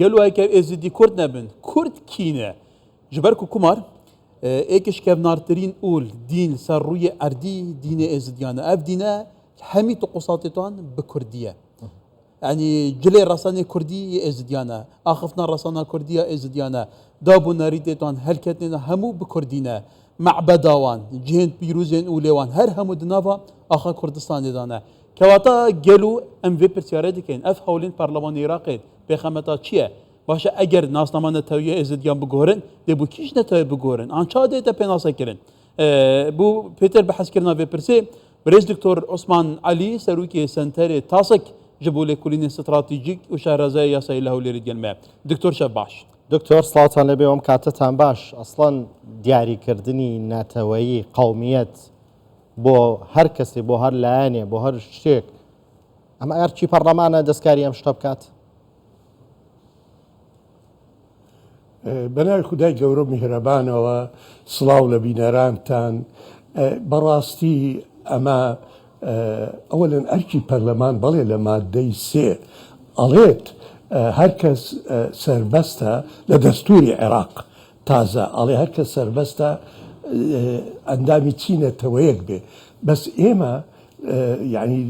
قالوا هيك ازدي كرد نبن كرد كينا جبركو كمار ايكش كيف نارترين اول دين سروية اردي دين ازديانا اف دينا همي تقصاتتان بكردية يعني جلي رسانة كردية ازديانا اخفنا رسانة كردية ازديانا دابو ناريتتان هلكتنا همو بكردينا معبداوان جهن بيروزين اوليوان هر همو دنافا اخا كردستان دانا كواتا قالوا ام في برسيارة كين اف هولين برلمان عراقي بخمتا چیه باشه اگر ناسنامه نتویه ازدیان بگورن دبو کیش نتویه بگورن آنچه دیتا پناسه کرن بو پیتر بحث کرنا و پرسه برئیس دکتور عثمان علی سروکی سنتر تاسک جبول کلین استراتیجیک و شهرزای یاسای لهولی ریدگلمه دکتور شب باش دکتور سڵاتان لەبێ ئەوم کاتتان باش ئەسڵەن دیاریکردنی ناتەوەیی قەومیەت بۆ هەر کەسێ بۆ هەر لایەنێ بۆ هەر شتێک ئەمە ئەرچی پەرلەمانە دەستکاری ئەم شتە بکات بەناوی خودای گەورە میهرەبانەوە سڵاو لە بینەرانتان بەڕاستی ئەمە ئەوەلەن ئەرکی پەرلەمان بەڵێ لە مادەی سێ ئەڵێت هەر کەس سەربەستە لە دەستوری عێراق تازە ئەڵێ هەر کەس سەربەستە ئەندامی چینەتەوەیەک بێ بەس ئێمە یعنی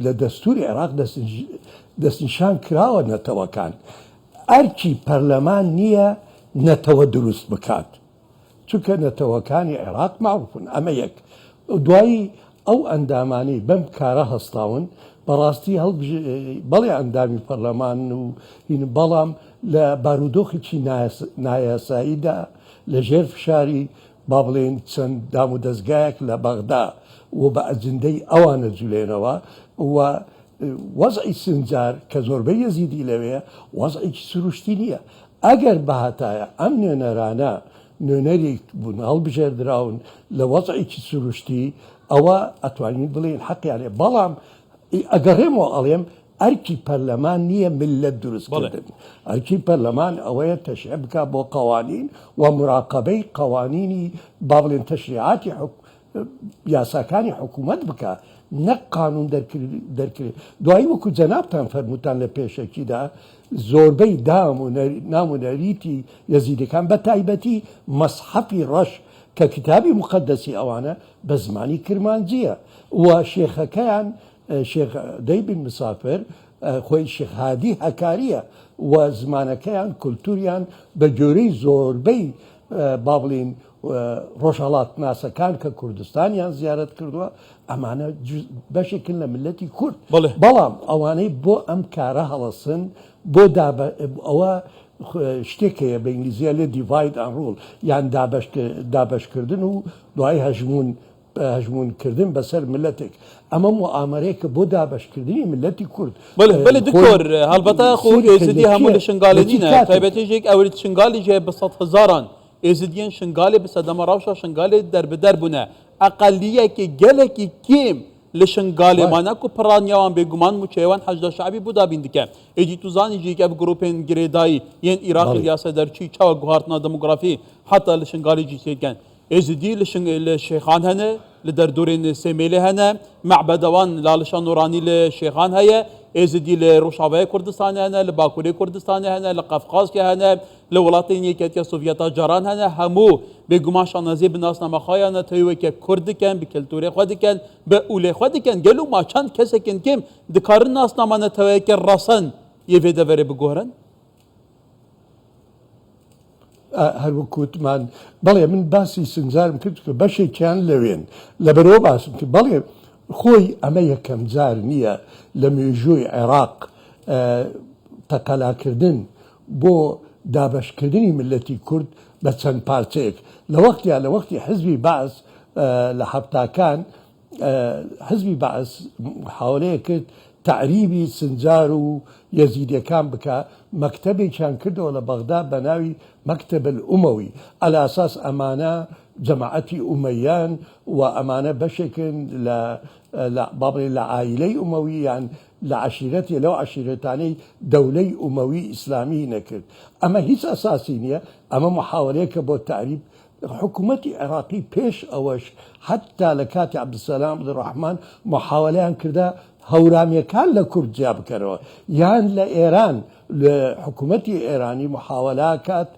لە دەستوری عێراق دەستنیشان کراوە نەتەوەکان ئەرکی پەرلەمان نییە نەتەوە دروست بکات چونکە نەتەوەکانی عێراق معروفن ئەمە یەک دوایی ئەو ئەندامانەی بەم کارە هەستاون بەڕاستی بەڵێ ئەندامی پەرلەمان و بەڵام لە بارودۆخێکی نایاساییدا لە ژێر فشاری با بڵێن چەند دام و دەستگایەک لە بەغدا و بە ئەجندەی ئەوانە جولێنەوە و وەزعی سنجار کە زۆربەی یەزیدی لەوەیە وەزعێکی سروشتی نییە ئەگەر بەهاتایە ئەم نوێنەرانە نوێنەرێک بوون هەڵبژێردراون لە وەزعێکی سروشتی ئەوە ئەتوانین بڵێن حەقیانێ بەڵام ئەگەڕێمەوە ئەڵێم ئەرکی پەرلەمان نییە ملت دروستکردن ئەرکی پەرلەمان ئەوەیە تەشریع بکات بۆ قەوانین و مراقەبەی قەوانینی با بڵێن تەشریعاتی یاساکانی حکوومەت بکات نەک قانون دەرکرێت دوایی وەکو جەنابتان فەرمووتان لە پێشەکیدا زۆربەی نام و نەریتی یەزیدەکان بە تایبەتی مەسحەفی ڕەش کە کتابی مقدسی ئەوانە بە زمانی کرمانجیە و شێخەکەیان شێخ دەیبن مسافر خۆی شێخ هادی هەکاریە و زمانەکەیان کولتوریان بە جۆرەی زۆربەی با بڵێن ڕۆژهەڵات ناسەکان کە کوردستانیان زیارەت کردووە ئەمانە بەشێکن لە ملەتی کورد بەڵام ئەوانەی بۆ ئەم کارە هەڵەسن بۆ ئەوە شتێکەیە بە ئینگلیزیە لێ دیڤاید ئەن ڕول یان دابەشکردن و دوای هەژمونکردن بەسەر ملەتێک ئەمە موامەرەیەکە بۆ دابەشکردنی ملەتی کورد بەێ دکتۆر هەڵبەتە خۆ ئێزدی هەموو لە شنگالی نینە تایبەتێژێک ئەوریت شنگالی ژێ بە سەد هەزاران ئێزدیان شنگالێ بسەدەمە ڕاوشە شنگالێ دەربدەر بوونە ئەقەلیەکی گەلێکی کێم لە شنگالێمانە و پڕانیاوان بێگومان و چێوان حەجدە شعبی بۆ دابین دکە ئێدی توزانی ژێکە گرۆپێن گرێدایی یەن عێراقی یاسە دەرچی چاوە گوهارتنا دەموگرافی حتا لە شنگالی جیسێکەن ئێزدی لە شێخان هەنە لە دەردورێن سێمێلێ هەنە معبەدەوان لاڵشان نورانی لە شێخان هەیە ئێزدی لە ڕۆژاوای کوردستان هەنە لە باکووری کوردستان هەنە لە قەفقازکە هەنە لە وڵاتی یەکەتیە سۆڤیەتا جاران هەنە هەموو بێگومان شانازیە بناسنامەخوایانە تەیوەکە کورد دکەن بە کەلتورێ خۆ دکەن بە ئولێ خۆ دکەن گەلو ما چەند کەسێکن کێم دکارن ناسنامانەتەوەیەکە ڕەسەن یێ دەڤەرێ بگۆڕن هەروەکوتمان بەڵێ من باسی سنجارم کرد کە بەشێکیان لەوێن لەبەرەوە باسم کرد بەڵێ خۆی ئەمە یەکەم جار نییە لە مێژووی عێراق تەقەلاکردن بۆ دابەشکردنی ملەتی کورد بە چەند پارچەیەک لە وەختی حزبی بەعس لە حەفتاکان حزبی بەعس محاولەیە کرد تعریبی سنجار و یەزیدیەکان بکە مەکتەبێکیان کردەوە لە بەغدا بە ناوی مەکتەب الئومەوی عەلە ئاساس ئەمانە جەماعەتی ئومەیان و ئەمانە بەشێکن با بڵێن لە عائیلەی ئومەوی یان لە عەشیرەتی لەو عەشیرەتانەی دەولەی ئومەوی ئیسلامی نەکرد ئەمە هیچ ئەساسی نییە ئەمە محاولەیەکە بۆ تعریب حکوومەتی عێراقی پێش ئەوەش حتا لە کاتی عەبدولسەلام عەبدوڕەحمان محاولەیان کردا هەورامیەکان لە کورد جیا بکەنەوە یان لە ئێران لە حکوومەتی ئێرانی محاوەلاکات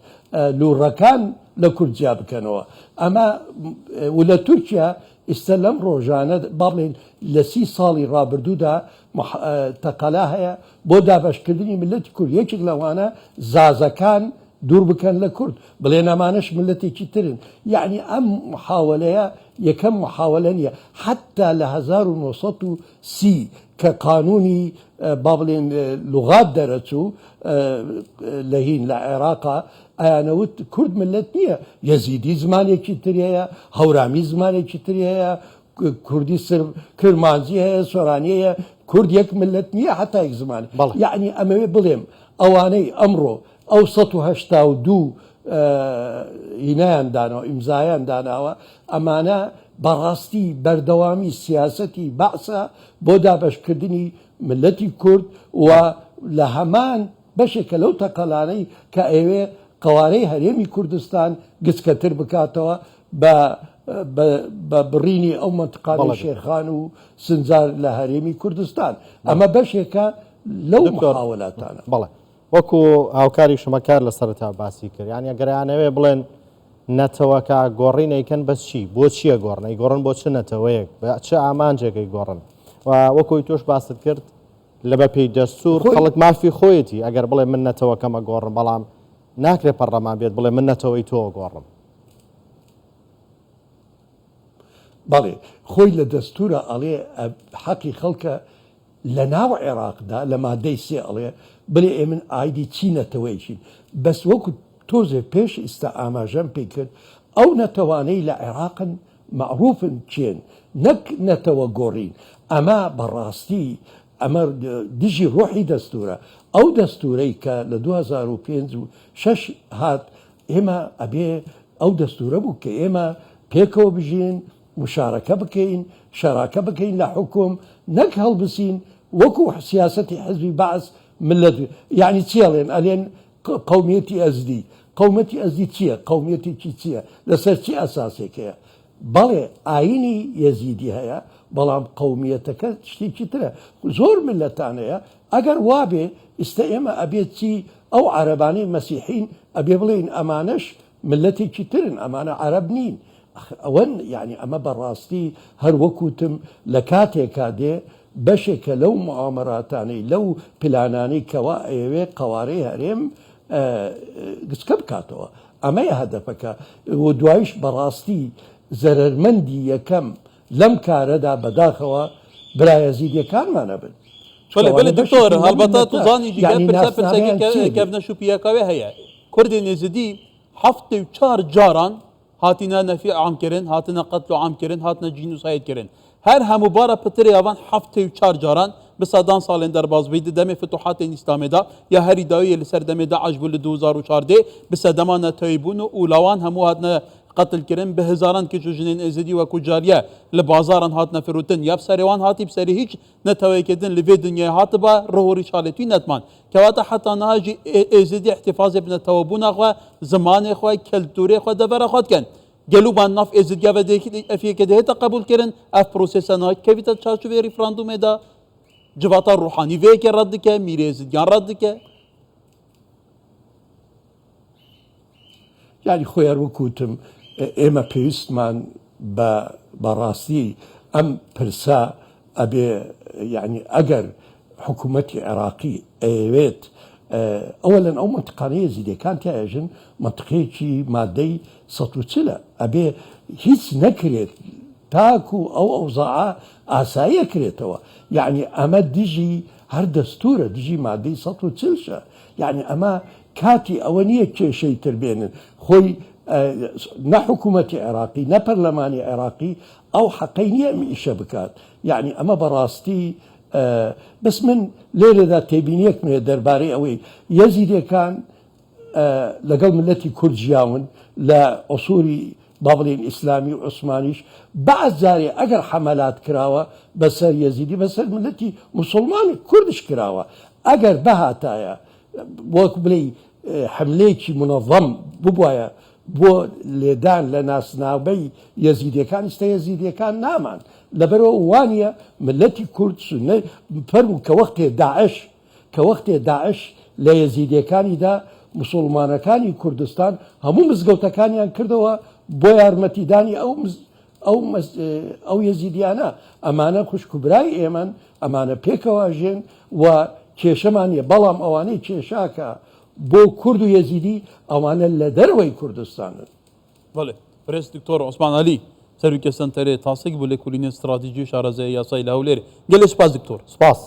لوڕەکان لە کورد جیا بکەنەوە ئەمە و لە تورکیا ئێستا لەم ڕۆژانە بەڵێن لە 30 ساڵی ڕابردوودا تەقەلا هەیە بۆ دابەشکردنی ملەتی کورد یەکێک لەوانە زازەکان دوور بکەن لە کورد بڵێن ئەمانەش ملەتێکی ترن یعنی ئەم محاولەیە یەکەم محاولە نیە حتا لە 1930 کە قانونی با بڵێن لوغات دەرەچوو لە هین لە عێراقا ئەیانەوت کورد ملت نییە یەزیدی زمانێکی تریەیە هەورامی زمانێکی تریەیە کوردی کرمانزی هەیە سۆرانیەیە کورد یەک ملت نییە حتا یەک زمانێ یعنی ئەمەوێ بڵێم ئەوانەی ئەمڕۆ ئەو 1970 هینایان دانەوە ئیمزایان داناوە ئەمانە بەڕاستی بەردەوامی سیاسەتی بەعسە بۆ دابەشکردنی ملەتی کورد و لە هەمان بەشێکە لەو تەقەلانەی کە ئێوێ قوارەی هەرێمی کوردستان گچکەتر بکاتەوە بە بڕینی ئەو منتقانی شێرخان و سنجار لە هەرێمی کوردستان ئەمە بەشێکە لەو محاولاتانە بەڵێ وەکو هاوکاری شمەکار لە سەرتا باسی کرد یان ئەگەرانەوێ بڵێن نەتەوەکە گۆڕینەکەن بەس چی بۆ چییە گۆڕنەی گۆڕن بۆ چ نەتەوەیەک چه ئامانجێکی گۆڕن و وەکوی تۆش باست کرد لە بەپێی دەستور خەڵک مافی خۆیەتی ئەگەر بڵێ من نەتەوەکەمە گۆڕم بەڵام ناکرێت پەرلەمان بێت بڵێ من نەتەوەی تۆ گۆڕم بەڵێ خۆی لە دەستورە ئەڵێ حەقی خەڵکە لە ناو عێراقدا لە مادەی سێ ئەڵێ بڵێ ئێ من ئایدی چی نەتەوەیشین بەس وەکو تۆزێ پێش ئێستا ئاماژەم پێی کرد ئەو نەتەوانەی لە عێراقن معروفن چێن نەک نەتەوە گۆڕین ئەمە بەڕاستی ئەمە دژی ڕۆحی دەستورە ئەو دەستورەی کە لە 2005 هات ئێمە ئەبێ ئەو دەستورە بوو کە ئێمە پێکەوە بژین مشارەکە بکەین شەراکە بکەین لە حکوم نەک هەڵبسین وەکو سیاسەتی حزبی بەعس ملت یعنی چێڵێن ئەلێن قومیەتی ئەزدی قومەتی ئەزدی چییە قومیەتێکی چییە لەسەر چی ئەساسێکەیە بەڵێ ئاینی یەزیدی هەیە بەڵام قومیەتەکە شتێکی ترە زۆر ملەتانەیە ئەگەر وابێ ئێستا ئێمە ئەبێت چی ئەو عەرەبانەی مەسیحین ئەبێ بڵێن ئەمانەش ملەتێکی ترن ئەمانە عەرەب نین ئەوەن یعنی ئەمە بەڕاستی هەر وەکوتم لە کاتێکا دێ بەشێکە لەو معامەراتانەی لەو پلانانەی کەوا ئێوێ قوارەی هەرێم گچکە بکاتەوە ئەمەیە هەدەفەکە و دوایش بەڕاستی زەرمەندی یەکەم لەم کارەدا بەداخەوە برایەزیدیەکانمانە بن بله دکتۆر هەڵبەتە توزانی پرسێکەڤنە شوپیەکەوێ هەیە کوردی نێزیدی 74 جاران هاتینا نەفی عامکردن هاتنە قەتل و عامکردن هاتنە جینوسایدکردن هەر هەموو بارە پتر یاوان 74 جاران bi sedan salên derbasbî di demê fituhatên İslamê da ya herî dawiyê li ser demê Daeş bû li 2014 bi sedema netewîbûn û ûlawan hemû hatine qetilkirin bi hizaran kişî jinên êzidî weku cariye li bazaran hatine firotin ya serê wan hatî bi serî hiç netewêkirtin li vê dinyayê hatibe rihorî şaletî netman kewata heta niha jî êzidî ihtifazê bi netewebûna xwe zimanê xwe keltûrê xwe devera xwe dikin gelûban nav êzidya ve efiyeke de hêta qebûl kirin ev prosesa niha kevîte çarçovê referandumê da civata ruhanî vêyekê red dike mîrê êzidiyan red dike yani xۆyar وەکوتم ئێمە پێویستمان بەڕاستی ئەم پرسا ئەبێ یعنی ئەگەر حکوومەتی عێراقی ئەوێت ئەوەلەن ئەو منتقانەیە زیدەکان تیاژن منتقەیەکی مادەی ١40 ئەبێ هیچ نەکرێت تاکو ئەو ئەوزاعە ئاساییە کرێتەوە یعنی ئەمە دژی هەر دەستورە دژی مادەی ١40 یعنی ئەمە کاتی ئەوە نییە کێشەی تربێنن خۆی نە حکوومەتی عێراقی نە پەرلەمانی عێراقی ئەو حەقەی نییە ئیشە بکات یعنی ئەمە بەڕاستی بەس من لێرەدا تێبینیەکمێ دەربارەی ئەوەی یەزیدەکان لەگەڵ ملەتی کورد ژیاون لە عسووری با بڵێن ئیسلامی و عوسمانیش بەعز جارێ ئەگەر حەمەلات کراوە بەسەر یەزیدی بەسەر ملەتی موسڵمانی کوردش کراوە ئەگەر بەهاتایە وەک بڵێ حملەیەکی منەظەم ببوایە بۆ لێدان لە ناسناوبەی یەزیدیەکان ئێستا یەزیدیەکان نامان لەبەرەوە وانە ملەتی کورد سونە فەرموو کە وەختێ داعش لە یەزیدیەکانیدا مسلمانەکانی کوردستان هەموو مزگەوتەکانیان کردەوە بۆ یارمەتیدانی ئەو یەزیدیانە ئەمانە خوشکوبرای ئێمەن ئەمانە پێکەوە ژێن و کێشەمانە بەڵام ئەوانەی کێشاکە بۆ کورد و یەزیدی ئەوانە لە دەروەی کوردستانن. بەڵێ پرس دکتۆر عوسمان عەلی سەرۆکی سەنتەرê tasek bû lêkolînên stratejî şarezeye yasayê li Hewlêrê gelê spas diktor. سپاس.